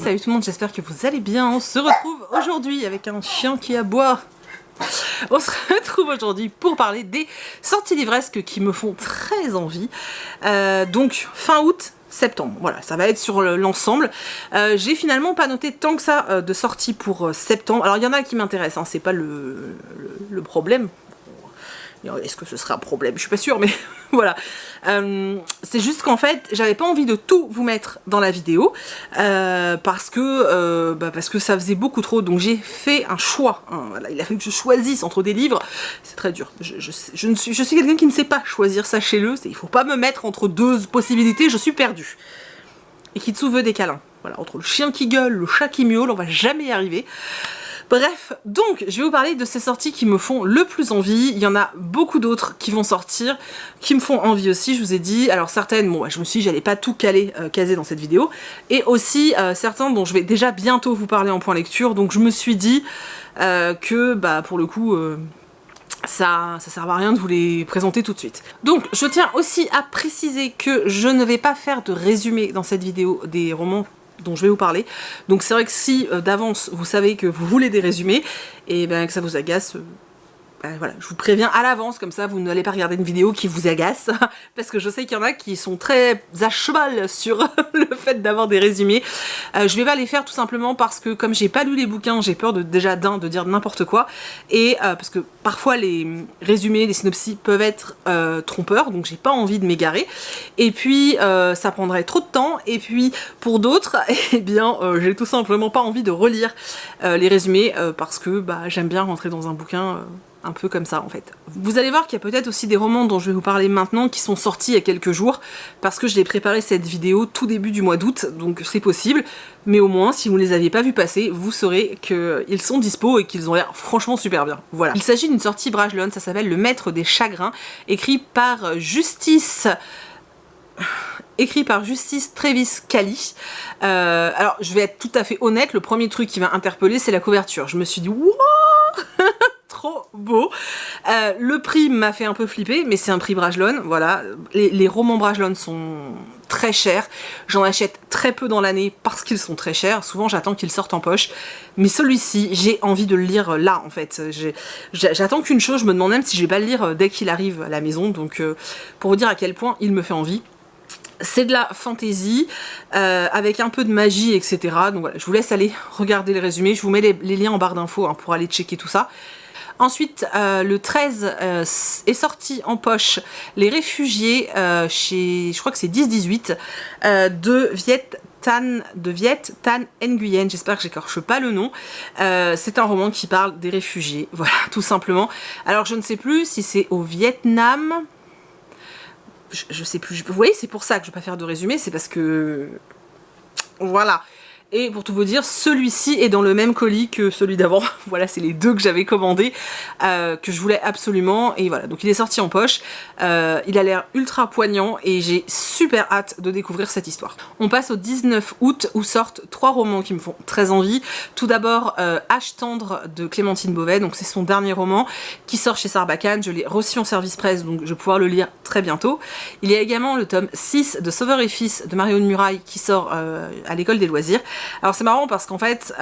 salut tout le monde, j'espère que vous allez bien. On se retrouve aujourd'hui avec un chien qui aboie. On se retrouve aujourd'hui pour parler des sorties livresques qui me font très envie. Donc fin août, septembre, voilà, ça va être sur l'ensemble. J'ai finalement pas noté tant que ça de sorties pour septembre. Alors il y en a qui m'intéressent, hein, c'est pas le problème. Est-ce que ce serait un problème? Je suis pas sûre, mais voilà. C'est juste qu'en fait, j'avais pas envie de tout vous mettre dans la vidéo parce que ça faisait beaucoup trop. Donc j'ai fait un choix. Hein, voilà. Il a fallu que je choisisse entre des livres. C'est très dur. Je suis quelqu'un qui ne sait pas choisir, sachez-le. Il faut pas me mettre entre deux possibilités, je suis perdue. Et Kitsu veut des câlins. Voilà, entre le chien qui gueule, le chat qui miaule, on va jamais y arriver. Bref, donc je vais vous parler de ces sorties qui me font le plus envie. Il y en a beaucoup d'autres qui vont sortir, qui me font envie aussi, je vous ai dit. Alors certaines, bon, je me suis dit j'allais pas tout caser dans cette vidéo. Et aussi certains dont je vais déjà bientôt vous parler en point lecture. Donc je me suis dit que pour le coup... ça sert à rien de vous les présenter tout de suite. Donc je tiens aussi à préciser que je ne vais pas faire de résumé dans cette vidéo des romans dont je vais vous parler. Donc c'est vrai que si d'avance vous savez que vous voulez des résumés et que ça vous agace, voilà, je vous préviens à l'avance, comme ça vous n'allez pas regarder une vidéo qui vous agace, parce que je sais qu'il y en a qui sont très à cheval sur le fait d'avoir des résumés. Je vais pas les faire tout simplement parce que comme j'ai pas lu les bouquins, j'ai peur de dire n'importe quoi, et parce que parfois les résumés, les synopsis peuvent être trompeurs, donc j'ai pas envie de m'égarer, et puis ça prendrait trop de temps, et puis pour d'autres, eh bien j'ai tout simplement pas envie de relire les résumés, parce que j'aime bien rentrer dans un bouquin un peu comme ça en fait. Vous allez voir qu'il y a peut-être aussi des romans dont je vais vous parler maintenant qui sont sortis il y a quelques jours, parce que je l'ai préparé cette vidéo tout début du mois d'août, donc c'est possible, mais au moins si vous ne les aviez pas vus passer, vous saurez qu'ils sont dispo et qu'ils ont l'air franchement super bien. Voilà. Il s'agit d'une sortie Brajlon, ça s'appelle Le Maître des Chagrins, écrit par Justice Trevis Cali. Alors je vais être tout à fait honnête, le premier truc qui m'a interpellée c'est la couverture. Je me suis dit wouah trop beau. Le prix m'a fait un peu flipper, mais c'est un prix Brajlon, voilà. Les romans Brajlon sont très chers. J'en achète très peu dans l'année parce qu'ils sont très chers. Souvent j'attends qu'ils sortent en poche. Mais celui-ci, j'ai envie de le lire là en fait. J'attends qu'une chose, je me demande même si je vais pas le lire dès qu'il arrive à la maison. Donc pour vous dire à quel point il me fait envie. C'est de la fantasy, avec un peu de magie, etc. Donc voilà, je vous laisse aller regarder le résumé. Je vous mets les liens en barre d'infos pour aller checker tout ça. Ensuite, le 13 est sorti en poche Les Réfugiés chez, je crois que c'est 10-18, de Viet Tan Nguyen, j'espère que j'écorche pas le nom. C'est un roman qui parle des réfugiés, voilà, tout simplement. Alors je ne sais plus si c'est au Vietnam, je sais plus, vous voyez, c'est pour ça que je vais pas faire de résumé, c'est parce que... Voilà. Et pour tout vous dire, celui-ci est dans le même colis que celui d'avant. Voilà, c'est les deux que j'avais commandés, que je voulais absolument. Et voilà, donc il est sorti en poche. Il a l'air ultra poignant et j'ai super hâte de découvrir cette histoire. On passe au 19 août où sortent 3 romans qui me font très envie. Tout d'abord, Âge tendre de Clémentine Beauvais, donc c'est son dernier roman qui sort chez Sarbacane. Je l'ai reçu en service presse, donc je vais pouvoir le lire très bientôt. Il y a également le tome 6 de Sauveur et Fils de Marion Muraille qui sort à l'école des loisirs. Alors c'est marrant parce qu'en fait,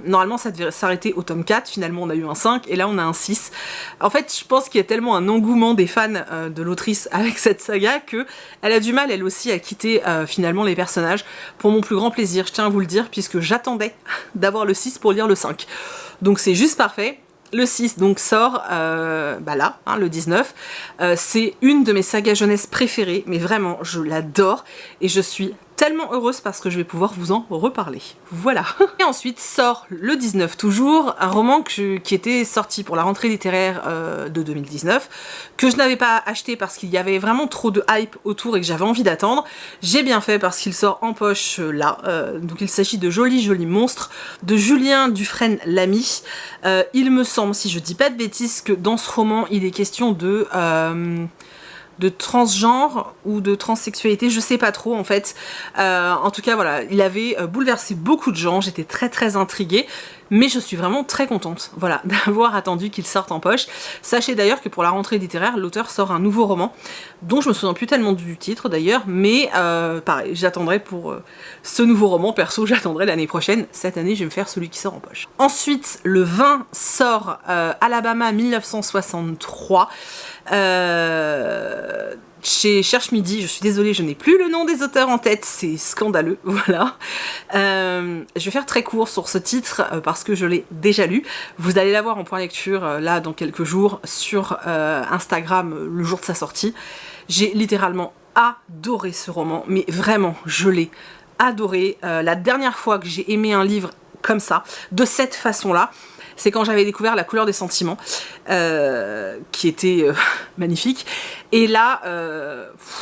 normalement ça devait s'arrêter au tome 4, finalement on a eu un 5 et là on a un 6. En fait je pense qu'il y a tellement un engouement des fans de l'autrice avec cette saga que elle a du mal elle aussi à quitter finalement les personnages, pour mon plus grand plaisir, je tiens à vous le dire, puisque j'attendais d'avoir le 6 pour lire le 5. Donc c'est juste parfait. Le 6 donc sort là, hein, le 19. C'est une de mes sagas jeunesse préférées, mais vraiment je l'adore et je suis tellement heureuse parce que je vais pouvoir vous en reparler. Voilà. Et ensuite sort le 19 toujours, un roman qui était sorti pour la rentrée littéraire de 2019, que je n'avais pas acheté parce qu'il y avait vraiment trop de hype autour et que j'avais envie d'attendre. J'ai bien fait parce qu'il sort en poche là. Donc il s'agit de Joli Monstre de Julien Dufresne-Lamy. Il me semble, si je dis pas de bêtises, que dans ce roman il est question de transgenre ou de transsexualité, je sais pas trop en fait. En tout cas voilà, il avait bouleversé beaucoup de gens, j'étais très intriguée. mais je suis vraiment très contente, voilà, d'avoir attendu qu'il sorte en poche. Sachez d'ailleurs que pour la rentrée littéraire, l'auteur sort un nouveau roman, dont je me souviens plus tellement du titre d'ailleurs, mais pareil, j'attendrai pour ce nouveau roman, perso j'attendrai l'année prochaine. Cette année je vais me faire celui qui sort en poche. Ensuite, le 20 sort Alabama 1963, chez Cherche Midi. Je suis désolée, je n'ai plus le nom des auteurs en tête, c'est scandaleux, voilà. Je vais faire très court sur ce titre parce que je l'ai déjà lu. Vous allez l'avoir en point lecture là dans quelques jours sur Instagram le jour de sa sortie. J'ai littéralement adoré ce roman, mais vraiment, je l'ai adoré. La dernière fois que j'ai aimé un livre comme ça, de cette façon-là, c'est quand j'avais découvert La couleur des sentiments, qui était magnifique. Et là,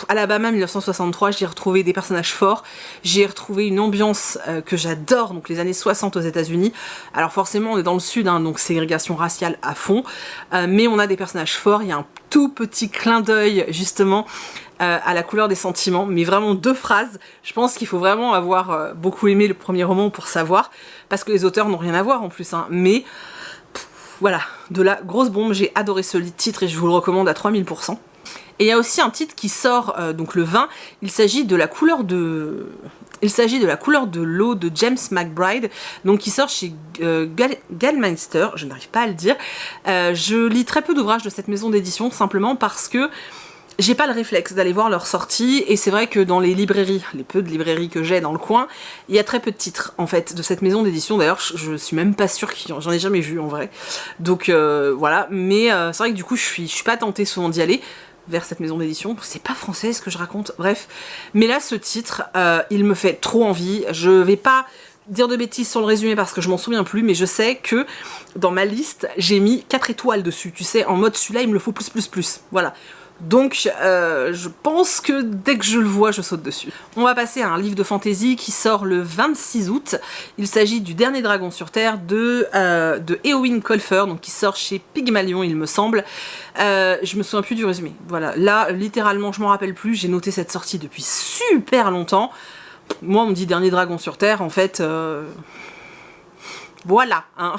Alabama 1963, j'ai retrouvé des personnages forts, j'ai retrouvé une ambiance que j'adore, donc les années 60 aux États-Unis. Alors forcément, on est dans le sud, hein, donc ségrégation raciale à fond, mais on a des personnages forts, il y a un tout petit clin d'œil justement à La couleur des sentiments, mais vraiment 2 phrases. Je pense qu'il faut vraiment avoir beaucoup aimé le premier roman pour savoir, parce que les auteurs n'ont rien à voir en plus, hein, mais voilà, de la grosse bombe. J'ai adoré ce titre et je vous le recommande à 3000%. Et il y a aussi un titre qui sort donc le 20, il s'agit de La couleur de l'eau de James McBride, donc qui sort chez Gallmeister, je n'arrive pas à le dire. Je lis très peu d'ouvrages de cette maison d'édition, simplement parce que j'ai pas le réflexe d'aller voir leur sortie, et c'est vrai que dans les librairies, les peu de librairies que j'ai dans le coin, il y a très peu de titres en fait de cette maison d'édition. D'ailleurs je suis même pas sûre j'en ai jamais vu en vrai, donc voilà, mais c'est vrai que du coup je suis pas tentée souvent d'y aller vers cette maison d'édition. C'est pas français ce que je raconte, bref, mais là ce titre il me fait trop envie. Je vais pas dire de bêtises sur le résumé parce que je m'en souviens plus, mais je sais que dans ma liste j'ai mis 4 étoiles dessus, tu sais, en mode celui-là il me le faut plus, voilà. Donc je pense que dès que je le vois, je saute dessus. On va passer à un livre de fantasy qui sort le 26 août. Il s'agit du Dernier Dragon sur Terre de Éowyn Colfer, donc qui sort chez Pygmalion il me semble. Je me souviens plus du résumé. Voilà, là littéralement je m'en rappelle plus, j'ai noté cette sortie depuis super longtemps. Moi on me dit Dernier Dragon sur Terre, en fait voilà, hein.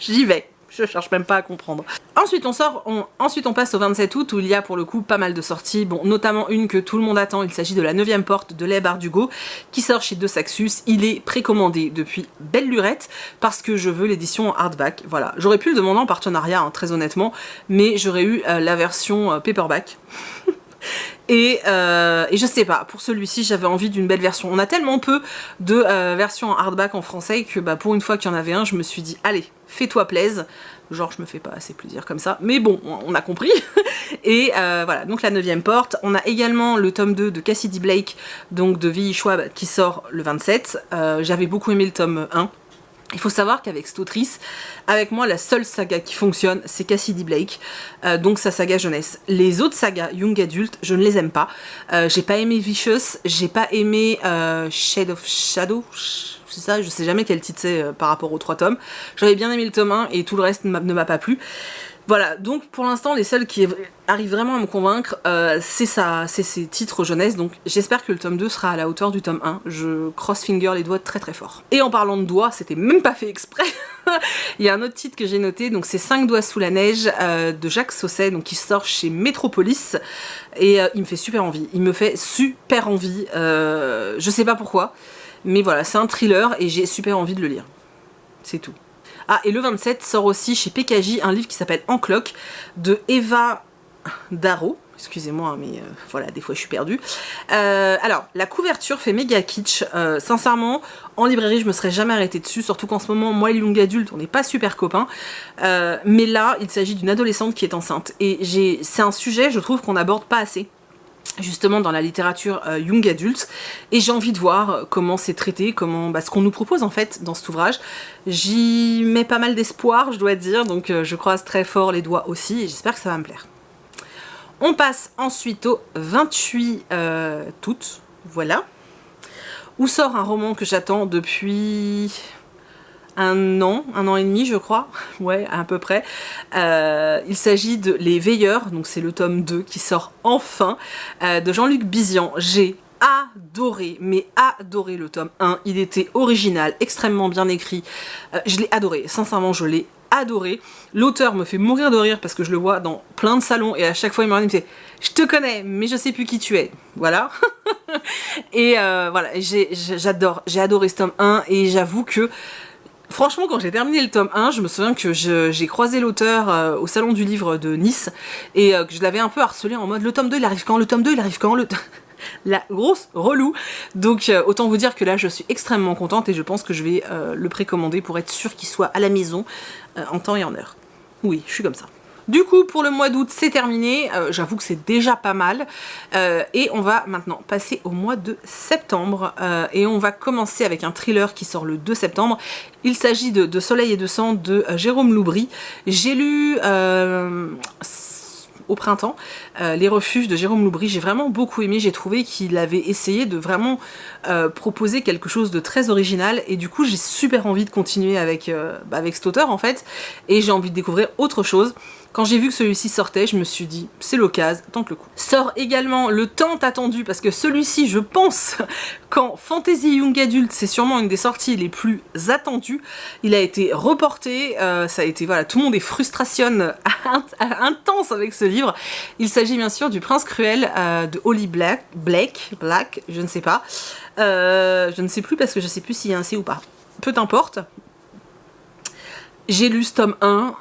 J'y vais. Je cherche même pas à comprendre. Ensuite on passe au 27 août où il y a pour le coup pas mal de sorties, bon, notamment une que tout le monde attend. Il s'agit de La 9e porte de Leigh Bardugo qui sort chez De Saxus. Il est précommandé depuis belle lurette parce que je veux l'édition hardback, voilà. J'aurais pu le demander en partenariat, hein, très honnêtement, mais j'aurais eu la version paperback. Et je sais pas, pour celui-ci j'avais envie d'une belle version. On a tellement peu de versions en hardback en français que bah, pour une fois qu'il y en avait un, je me suis dit allez, fais-toi plaise. Genre je me fais pas assez plaisir comme ça, mais bon, on a compris. Et voilà, donc La 9e porte. On a également le tome 2 de Cassidy Blake, donc de V.I. Schwab, qui sort le 27. J'avais beaucoup aimé le tome 1. Il faut savoir qu'avec cette autrice, avec moi, la seule saga qui fonctionne, c'est Cassidy Blake, donc sa saga jeunesse. Les autres sagas Young Adult, je ne les aime pas. J'ai pas aimé Vicious, j'ai pas aimé Shade of Shadow, c'est ça, je sais jamais quel titre c'est par rapport aux 3 tomes. J'avais bien aimé le tome 1 et tout le reste ne m'a pas plu. Voilà, donc pour l'instant les seuls qui arrivent vraiment à me convaincre, c'est ces titres jeunesse, donc j'espère que le tome 2 sera à la hauteur du tome 1, je cross-finger les doigts très très fort. Et en parlant de doigts, c'était même pas fait exprès, il y a un autre titre que j'ai noté, donc c'est 5 doigts sous la neige de Jacques Sausset, donc qui sort chez Metropolis, et il me fait super envie, je sais pas pourquoi, mais voilà, c'est un thriller et j'ai super envie de le lire, c'est tout. Ah, et le 27 sort aussi chez PKJ un livre qui s'appelle En Cloque de Eva Darrow. Excusez-moi, mais voilà, des fois je suis perdue. Alors, la couverture fait méga kitsch. Sincèrement, en librairie, je me serais jamais arrêtée dessus, surtout qu'en ce moment, moi et les young adultes, on n'est pas super copains. Mais là, il s'agit d'une adolescente qui est enceinte. Et c'est un sujet, je trouve, qu'on n'aborde pas assez, justement dans la littérature young adulte, et j'ai envie de voir comment c'est traité, comment ce qu'on nous propose en fait dans cet ouvrage. J'y mets pas mal d'espoir, je dois dire, donc je croise très fort les doigts aussi, et j'espère que ça va me plaire. On passe ensuite au 28 août, voilà, où sort un roman que j'attends depuis un an et demi je crois, ouais à peu près. Il s'agit de Les Veilleurs, donc c'est le tome 2 qui sort enfin, de Jean-Luc Bizian. J'ai adoré, mais adoré le tome 1. Il était original, extrêmement bien écrit. Je l'ai adoré, sincèrement, je l'ai adoré. L'auteur me fait mourir de rire parce que je le vois dans plein de salons et à chaque fois il me regarde et me dit « Je te connais, mais je sais plus qui tu es. » Voilà. Et voilà, j'ai adoré ce tome 1 et j'avoue que franchement, quand j'ai terminé le tome 1, je me souviens que j'ai croisé l'auteur au salon du livre de Nice et que je l'avais un peu harcelé en mode « Le tome 2, il arrive quand? Le tome 2, il arrive quand? » La grosse relou. Donc autant vous dire que là, je suis extrêmement contente et je pense que je vais le précommander pour être sûre qu'il soit à la maison en temps et en heure. Oui, je suis comme ça. Du coup, pour le mois d'août, c'est terminé. J'avoue que c'est déjà pas mal. Et on va maintenant passer au mois de septembre. Et on va commencer avec un thriller qui sort le 2 septembre. Il s'agit de Soleil et de sang de Jérôme Loubry. J'ai lu au printemps Les Refuges de Jérôme Loubry. J'ai vraiment beaucoup aimé. J'ai trouvé qu'il avait essayé de vraiment proposer quelque chose de très original. Et du coup, j'ai super envie de continuer avec cet auteur, en fait. Et j'ai envie de découvrir autre chose. Quand j'ai vu que celui-ci sortait, je me suis dit, c'est l'occasion, tente le coup. Sort également le tant attendu, parce que celui-ci, je pense qu'en Fantasy Young Adult, c'est sûrement une des sorties les plus attendues. Il a été reporté, ça a été, voilà, tout le monde est frustration intense avec ce livre. Il s'agit bien sûr du Prince Cruel de Holly Black, je ne sais pas. Je ne sais plus parce que je ne sais plus s'il y a un C ou pas. Peu importe. J'ai lu ce tome 1,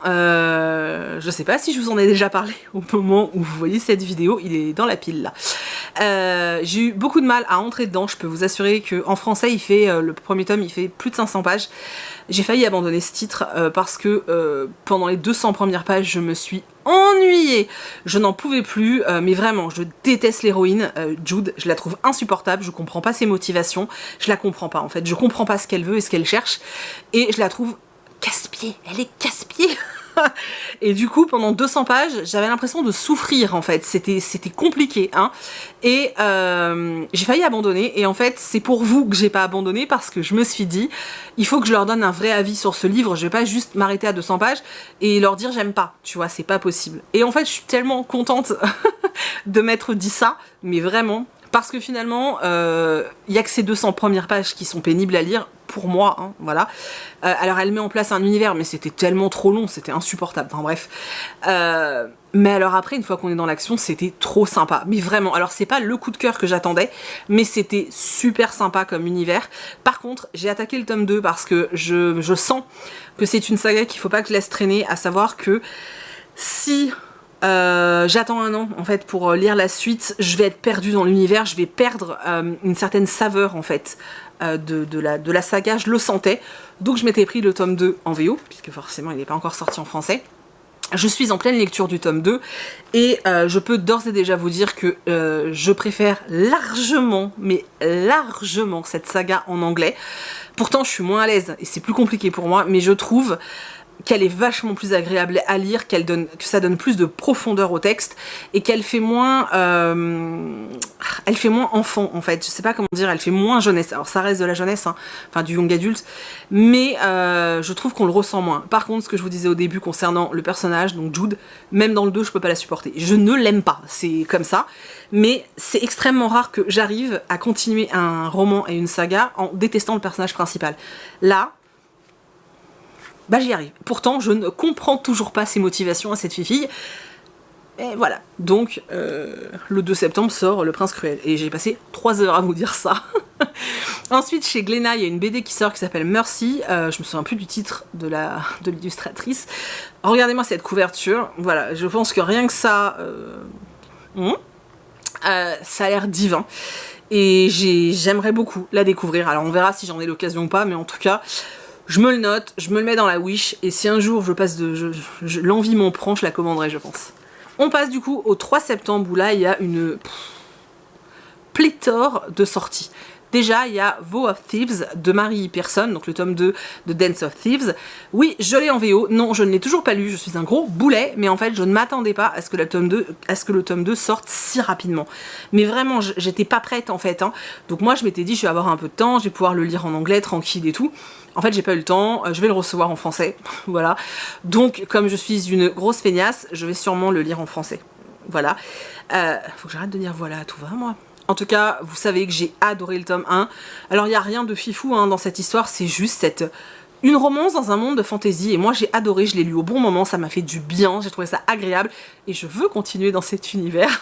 je sais pas si je vous en ai déjà parlé au moment où vous voyez cette vidéo, il est dans la pile là. J'ai eu beaucoup de mal à entrer dedans, je peux vous assurer qu'en français il fait, le premier tome il fait plus de 500 pages. J'ai failli abandonner ce titre parce que pendant les 200 premières pages je me suis ennuyée, je n'en pouvais plus, mais vraiment je déteste l'héroïne, Jude, je la trouve insupportable, je comprends pas ses motivations, je la comprends pas en fait, je comprends pas ce qu'elle veut et ce qu'elle cherche, et je la trouve casse-pied, elle est casse-pied. Et du coup, pendant 200 pages, j'avais l'impression de souffrir en fait, c'était compliqué, hein. Et j'ai failli abandonner, et en fait, c'est pour vous que j'ai pas abandonné, parce que je me suis dit, il faut que je leur donne un vrai avis sur ce livre, je vais pas juste m'arrêter à 200 pages et leur dire j'aime pas, tu vois, c'est pas possible. Et en fait, je suis tellement contente de m'être dit ça, mais vraiment, parce que finalement, il y a que ces 200 premières pages qui sont pénibles à lire, pour moi, hein, voilà. Alors elle met en place un univers, mais c'était tellement trop long, c'était insupportable, enfin bref. Mais alors après, une fois qu'on est dans l'action, c'était trop sympa, mais vraiment. Alors c'est pas le coup de cœur que j'attendais, mais c'était super sympa comme univers. Par contre, j'ai attaqué le tome 2 parce que je sens que c'est une saga qu'il faut pas que je laisse traîner, à savoir que si... j'attends un an en fait pour lire la suite, je vais être perdue dans l'univers, je vais perdre une certaine saveur en fait de la saga, je le sentais, donc je m'étais pris le tome 2 en VO, puisque forcément il n'est pas encore sorti en français. Je suis en pleine lecture du tome 2 et je peux d'ores et déjà vous dire que je préfère largement, mais largement cette saga en anglais. Pourtant je suis moins à l'aise et c'est plus compliqué pour moi, mais je trouve qu'elle est vachement plus agréable à lire, que ça donne plus de profondeur au texte et qu'elle fait moins enfant en fait, je sais pas comment dire, elle fait moins jeunesse. Alors ça reste de la jeunesse, hein, enfin du young adulte, mais je trouve qu'on le ressent moins. Par contre, ce que je vous disais au début concernant le personnage, donc Jude, même dans le 2 je peux pas la supporter, je ne l'aime pas, c'est comme ça, mais c'est extrêmement rare que j'arrive à continuer un roman et une saga en détestant le personnage principal. Là, bah j'y arrive. Pourtant, je ne comprends toujours pas ses motivations à cette fille. Et voilà. Donc, le 2 septembre sort Le Prince Cruel. Et j'ai passé 3 heures à vous dire ça. Ensuite, chez Glénat, il y a une BD qui sort qui s'appelle Mercy. Je me souviens plus du titre de l'illustratrice. Regardez-moi cette couverture. Voilà, je pense que rien que ça... ça a l'air divin. Et j'aimerais beaucoup la découvrir. Alors, on verra si j'en ai l'occasion ou pas, mais en tout cas... Je me le note, je me le mets dans la wish, et si un jour je passe l'envie m'en prend, je la commanderai, je pense. On passe du coup au 3 septembre, où là il y a une pléthore de sorties. Déjà, il y a Vow of Thieves de Marie Pearson, donc le tome 2 de Dance of Thieves. Oui, je l'ai en VO. Non, je ne l'ai toujours pas lu, je suis un gros boulet, mais en fait, je ne m'attendais pas à ce que le tome 2 sorte si rapidement. Mais vraiment, j'étais pas prête en fait, hein. Donc moi, je m'étais dit, je vais avoir un peu de temps, je vais pouvoir le lire en anglais, tranquille et tout. En fait, j'ai pas eu le temps, je vais le recevoir en français, voilà. Donc, comme je suis une grosse feignasse, je vais sûrement le lire en français. Voilà. Faut que j'arrête de dire voilà, tout va, moi. En tout cas, vous savez que j'ai adoré le tome 1. Alors, il n'y a rien de fifou hein, dans cette histoire, c'est juste une romance dans un monde de fantasy. Et moi, j'ai adoré, je l'ai lu au bon moment, ça m'a fait du bien, j'ai trouvé ça agréable. Et je veux continuer dans cet univers.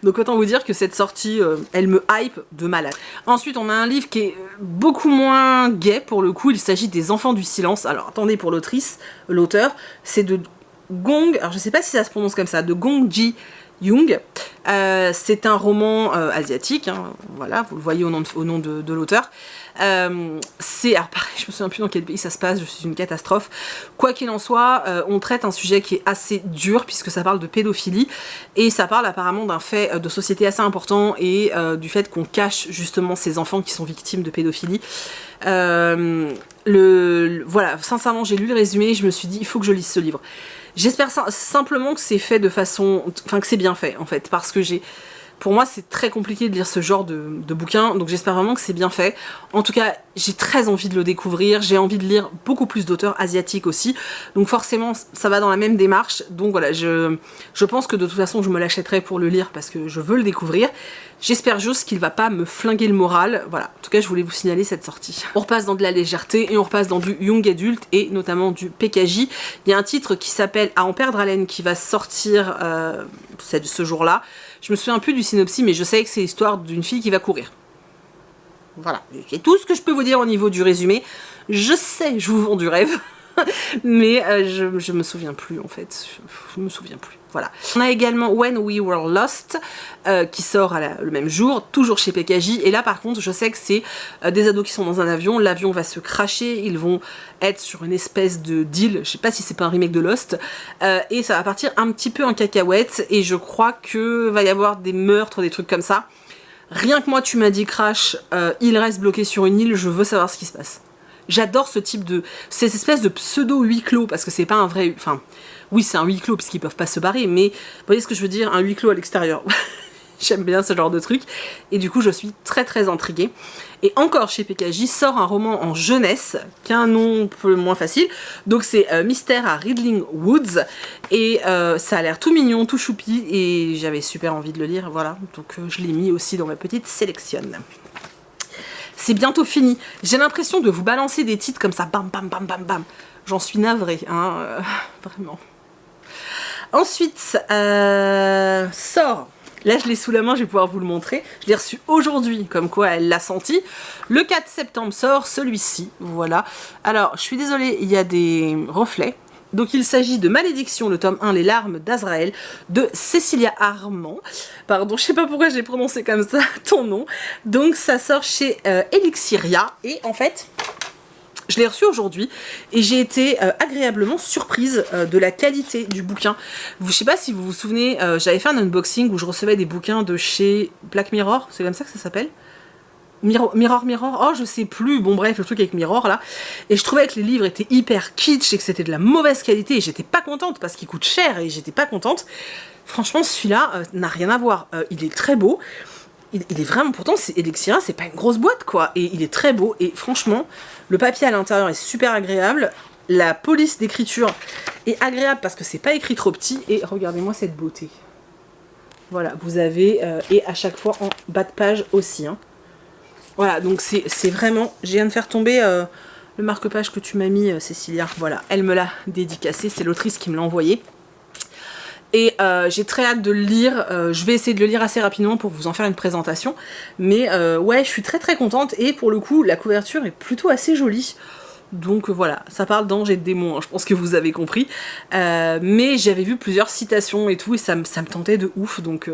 Donc, autant vous dire que cette sortie, elle me hype de malade. Ensuite, on a un livre qui est beaucoup moins gai pour le coup. Il s'agit des Enfants du Silence. Alors, attendez, pour l'auteur, c'est de Gong, alors je sais pas si ça se prononce comme ça, de Gong Ji Young. C'est un roman asiatique, hein, voilà, vous le voyez au nom de l'auteur. Alors pareil, je me souviens plus dans quel pays ça se passe, je suis une catastrophe. Quoi qu'il en soit, on traite un sujet qui est assez dur puisque ça parle de pédophilie et ça parle apparemment d'un fait de société assez important et du fait qu'on cache justement ces enfants qui sont victimes de pédophilie. Voilà, sincèrement j'ai lu le résumé et je me suis dit il faut que je lise ce livre. J'espère simplement que c'est fait de façon... Enfin, que c'est bien fait, en fait, parce que pour moi, c'est très compliqué de lire ce genre de bouquin, donc j'espère vraiment que c'est bien fait. En tout cas, j'ai très envie de le découvrir, j'ai envie de lire beaucoup plus d'auteurs asiatiques aussi, donc forcément, ça va dans la même démarche. Donc voilà, je pense que de toute façon, je me l'achèterai pour le lire, parce que je veux le découvrir. J'espère juste qu'il va pas me flinguer le moral. Voilà, en tout cas je voulais vous signaler cette sortie. On repasse dans de la légèreté et on repasse dans du young adulte et notamment du PKJ. Il y a un titre qui s'appelle À en perdre haleine qui va sortir ce jour-là. Je me souviens plus du synopsis mais je sais que c'est l'histoire d'une fille qui va courir. Voilà, c'est tout ce que je peux vous dire au niveau du résumé. Je sais, je vous vends du rêve. Mais je me souviens plus en fait, je me souviens plus, voilà. On a également When We Were Lost qui sort le même jour, toujours chez PKJ, et là par contre je sais que c'est des ados qui sont dans un avion, l'avion va se crasher, ils vont être sur une espèce de deal, je sais pas si c'est pas un remake de Lost, et ça va partir un petit peu en cacahuète, et je crois que va y avoir des meurtres, des trucs comme ça. Rien que moi tu m'as dit Crash, il reste bloqué sur une île, je veux savoir ce qui se passe. J'adore ce type de... ces espèces de pseudo huis clos, parce que c'est pas un vrai... Enfin, oui, c'est un huis clos, parce qu'ils peuvent pas se barrer, mais vous voyez ce que je veux dire, un huis clos à l'extérieur. J'aime bien ce genre de truc, et du coup, je suis très très intriguée. Et encore chez PKJ, sort un roman en jeunesse, qui a un nom un peu moins facile, donc c'est Mystère à Riddling Woods, et ça a l'air tout mignon, tout choupi, et j'avais super envie de le lire, voilà, donc je l'ai mis aussi dans ma petite sélection. C'est bientôt fini. J'ai l'impression de vous balancer des titres comme ça, bam, bam, bam, bam, bam. J'en suis navrée, hein, vraiment. Ensuite, sort. Là, je l'ai sous la main, je vais pouvoir vous le montrer. Je l'ai reçu aujourd'hui, comme quoi elle l'a senti. Le 4 septembre sort celui-ci, voilà. Alors, je suis désolée, il y a des reflets. Donc il s'agit de Malédiction, le tome 1, Les larmes d'Azraël, de Cécilia Armand. Pardon, je sais pas pourquoi j'ai prononcé comme ça ton nom. Donc ça sort chez Elixiria. Et en fait, je l'ai reçu aujourd'hui et j'ai été agréablement surprise de la qualité du bouquin. Je sais pas si vous vous souvenez, j'avais fait un unboxing où je recevais des bouquins de chez Black Mirror, c'est comme ça que ça s'appelle ? Mirror, oh je sais plus, bon bref, le truc avec Mirror là, et je trouvais que les livres étaient hyper kitsch et que c'était de la mauvaise qualité et j'étais pas contente parce qu'il coûte cher et j'étais pas contente. Franchement celui-là n'a rien à voir, il est très beau, il est vraiment, pourtant c'est Elixira, c'est pas une grosse boîte quoi, et il est très beau et franchement le papier à l'intérieur est super agréable, la police d'écriture est agréable parce que c'est pas écrit trop petit et regardez-moi cette beauté. Voilà, vous avez, et à chaque fois en bas de page aussi, hein. Voilà, donc c'est vraiment... Je viens de faire tomber le marque-page que tu m'as mis, Cécilia. Voilà, elle me l'a dédicacé, c'est l'autrice qui me l'a envoyé. Et j'ai très hâte de le lire. Je vais essayer de le lire assez rapidement pour vous en faire une présentation. Mais ouais, je suis très très contente. Et pour le coup, la couverture est plutôt assez jolie. Donc voilà, ça parle d'anges et de démons, hein, je pense que vous avez compris. Mais j'avais vu plusieurs citations et tout, et ça me tentait de ouf, donc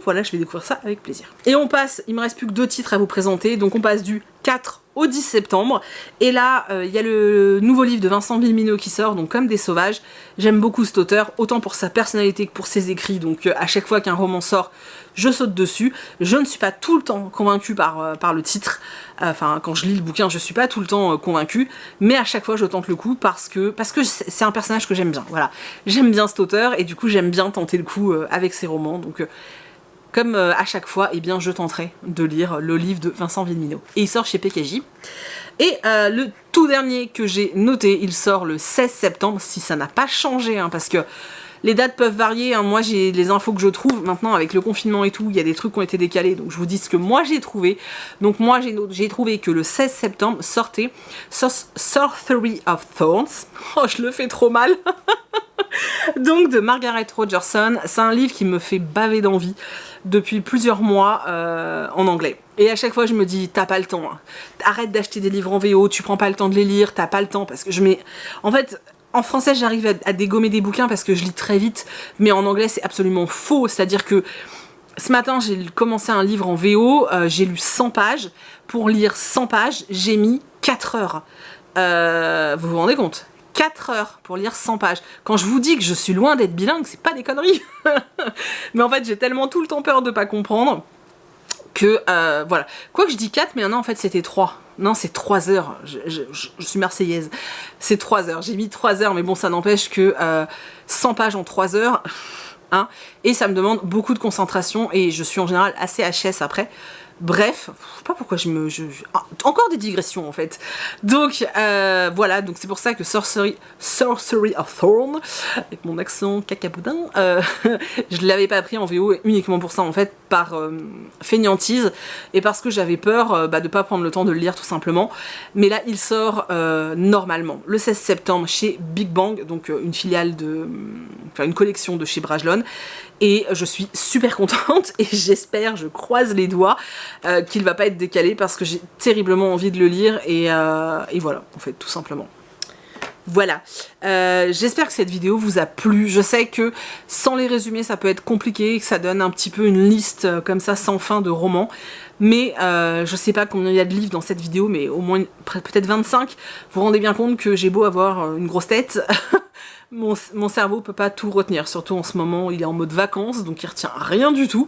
voilà, je vais découvrir ça avec plaisir. Et on passe, il me reste plus que 2 titres à vous présenter, donc on passe du 4 au 10 septembre, et là, il y a le nouveau livre de Vincent Villeminot qui sort, donc Comme des sauvages. J'aime beaucoup cet auteur, autant pour sa personnalité que pour ses écrits, donc à chaque fois qu'un roman sort, je saute dessus. Je ne suis pas tout le temps convaincue par le titre, enfin quand je lis le bouquin je suis pas tout le temps convaincue, mais à chaque fois je tente le coup parce que c'est un personnage que j'aime bien, voilà. J'aime bien cet auteur et du coup j'aime bien tenter le coup avec ses romans, donc comme à chaque fois, eh bien je tenterai de lire le livre de Vincent Villeminot. Et il sort chez PKJ. Et le tout dernier que j'ai noté, il sort le 16 septembre, si ça n'a pas changé, hein, parce que Les dates peuvent varier, hein. Moi j'ai les infos que je trouve, maintenant avec le confinement et tout, il y a des trucs qui ont été décalés, donc je vous dis ce que moi j'ai trouvé. Donc moi j'ai trouvé que le 16 septembre sortait Sorcery of Thorns, oh je le fais trop mal, donc de Margaret Rogerson. C'est un livre qui me fait baver d'envie depuis plusieurs mois en anglais. Et à chaque fois je me dis, t'as pas le temps, hein. Arrête d'acheter des livres en VO, tu prends pas le temps de les lire, t'as pas le temps, parce que je mets... En fait... En français, j'arrive à dégommer des bouquins parce que je lis très vite, mais en anglais, c'est absolument faux. C'est-à-dire que ce matin, j'ai commencé un livre en VO, j'ai lu 100 pages. Pour lire 100 pages, j'ai mis 4 heures. Vous vous rendez compte ? 4 heures pour lire 100 pages. Quand je vous dis que je suis loin d'être bilingue, c'est pas des conneries. Mais en fait, j'ai tellement tout le temps peur de pas comprendre que, voilà. Quoi que je dis 4, mais non, en fait, c'était 3. Non, c'est 3 heures. Je suis marseillaise. C'est 3 heures. J'ai mis 3 heures, mais bon, ça n'empêche que 100 pages en 3 heures. Hein, et ça me demande beaucoup de concentration. Et je suis en général assez HS après. Bref, je sais pas pourquoi encore des digressions en fait. Donc voilà, donc c'est pour ça que Sorcery of Thorn, avec mon accent cacaboudin, je l'avais pas pris en VO uniquement pour ça en fait, par fainéantise et parce que j'avais peur de pas prendre le temps de le lire tout simplement. Mais là il sort normalement le 16 septembre chez Big Bang, donc une filiale de... Enfin une collection de chez Brajlon. Et je suis super contente et j'espère, je croise les doigts, qu'il va pas être décalé parce que j'ai terriblement envie de le lire et voilà, en fait, tout simplement. Voilà, j'espère que cette vidéo vous a plu. Je sais que sans les résumés ça peut être compliqué, que ça donne un petit peu une liste comme ça sans fin de romans. Mais je sais pas combien il y a de livres dans cette vidéo, mais au moins peut-être 25. Vous vous rendez bien compte que j'ai beau avoir une grosse tête, mon cerveau peut pas tout retenir, surtout en ce moment il est en mode vacances, donc il retient rien du tout.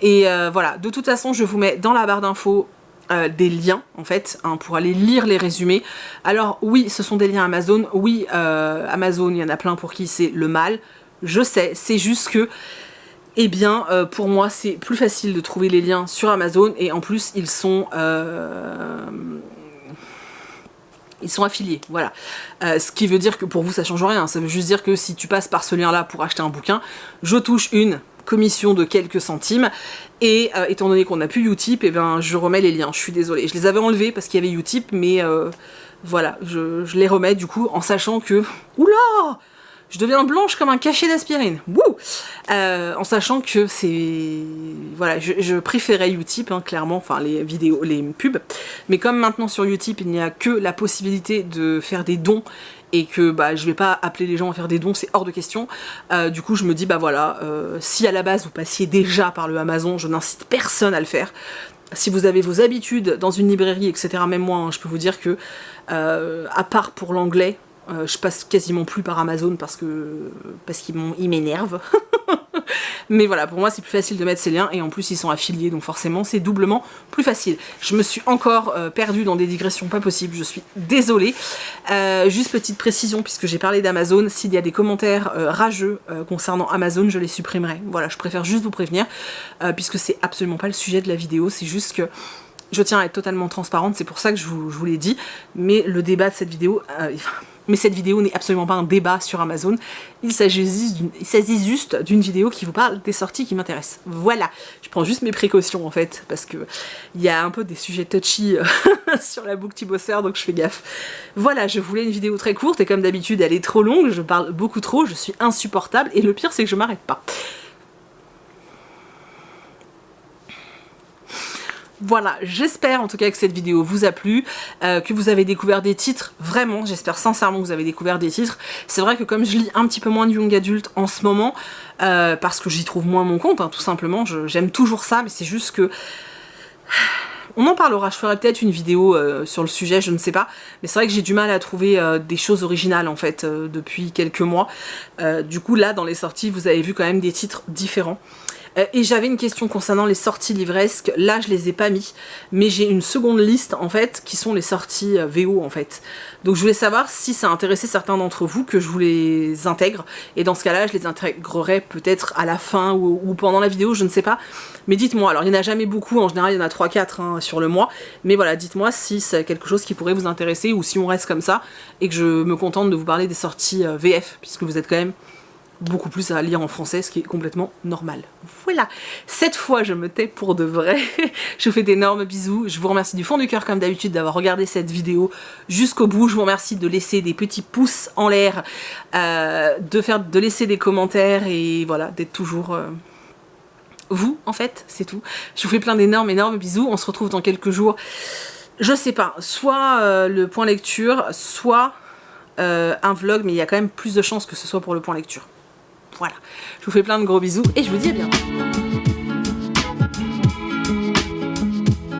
Et voilà, de toute façon je vous mets dans la barre d'infos des liens en fait, hein, pour aller lire les résumés. Alors oui, ce sont des liens Amazon, oui, Amazon, il y en a plein pour qui c'est le mal, je sais, c'est juste que eh bien, pour moi, c'est plus facile de trouver les liens sur Amazon et en plus, ils sont affiliés, voilà. Ce qui veut dire que pour vous, ça change rien. Ça veut juste dire que si tu passes par ce lien-là pour acheter un bouquin, je touche une commission de quelques centimes et étant donné qu'on n'a plus Utip, eh ben, je remets les liens. Je suis désolée. Je les avais enlevés parce qu'il y avait Utip, mais voilà, je les remets du coup en sachant que... Oula! Je deviens blanche comme un cachet d'aspirine. Wouh, en sachant que c'est... Voilà, je préférais Utip, hein, clairement, enfin les vidéos, les pubs. Mais comme maintenant sur Utip, il n'y a que la possibilité de faire des dons et que bah, je vais pas appeler les gens à faire des dons, c'est hors de question. Du coup, je me dis, bah voilà, si à la base vous passiez déjà par le Amazon, je n'incite personne à le faire. Si vous avez vos habitudes dans une librairie, etc., même moi, hein, je peux vous dire que, à part pour l'anglais, je passe quasiment plus par Amazon parce qu'ils m'énervent. Mais voilà, pour moi c'est plus facile de mettre ces liens et en plus ils sont affiliés donc forcément c'est doublement plus facile. Je me suis encore perdue dans des digressions pas possibles, je suis désolée. Juste petite précision puisque j'ai parlé d'Amazon, s'il y a des commentaires rageux concernant Amazon, je les supprimerai. Voilà, je préfère juste vous prévenir puisque c'est absolument pas le sujet de la vidéo, c'est juste que je tiens à être totalement transparente, c'est pour ça que je vous l'ai dit, mais le débat de cette vidéo... Mais cette vidéo n'est absolument pas un débat sur Amazon, il s'agit juste d'une vidéo qui vous parle des sorties qui m'intéressent. Voilà, je prends juste mes précautions en fait, parce que il y a un peu des sujets touchy sur la Booktubosphère, donc je fais gaffe. Voilà, je voulais une vidéo très courte, et comme d'habitude elle est trop longue, je parle beaucoup trop, je suis insupportable, et le pire c'est que je m'arrête pas. Voilà, j'espère en tout cas que cette vidéo vous a plu, que vous avez découvert des titres, vraiment, j'espère sincèrement que vous avez découvert des titres. C'est vrai que comme je lis un petit peu moins de young adulte en ce moment, parce que j'y trouve moins mon compte, hein, tout simplement, j'aime toujours ça, mais c'est juste que... On en parlera, je ferai peut-être une vidéo sur le sujet, je ne sais pas, mais c'est vrai que j'ai du mal à trouver des choses originales en fait depuis quelques mois. Du coup là, dans les sorties, vous avez vu quand même des titres différents. Et j'avais une question concernant les sorties livresques, là je les ai pas mis, mais j'ai une seconde liste en fait qui sont les sorties VO en fait. Donc je voulais savoir si ça intéressait certains d'entre vous que je vous les intègre, et dans ce cas là je les intégrerai peut-être à la fin ou pendant la vidéo, je ne sais pas. Mais dites-moi, alors il n'y en a jamais beaucoup, en général il y en a 3-4 hein, sur le mois, mais voilà, dites-moi si c'est quelque chose qui pourrait vous intéresser ou si on reste comme ça et que je me contente de vous parler des sorties VF, puisque vous êtes quand même beaucoup plus à lire en français, ce qui est complètement normal. Voilà, cette fois je me tais pour de vrai. Je vous fais d'énormes bisous, je vous remercie du fond du cœur comme d'habitude d'avoir regardé cette vidéo jusqu'au bout. Je vous remercie de laisser des petits pouces en l'air, de laisser des commentaires et voilà, d'être toujours... vous en fait, c'est tout. Je vous fais plein d'énormes bisous, on se retrouve dans quelques jours, je sais pas, soit le point lecture, soit un vlog, mais il y a quand même plus de chances que ce soit pour le point lecture. Voilà, je vous fais plein de gros bisous et je vous dis à bientôt.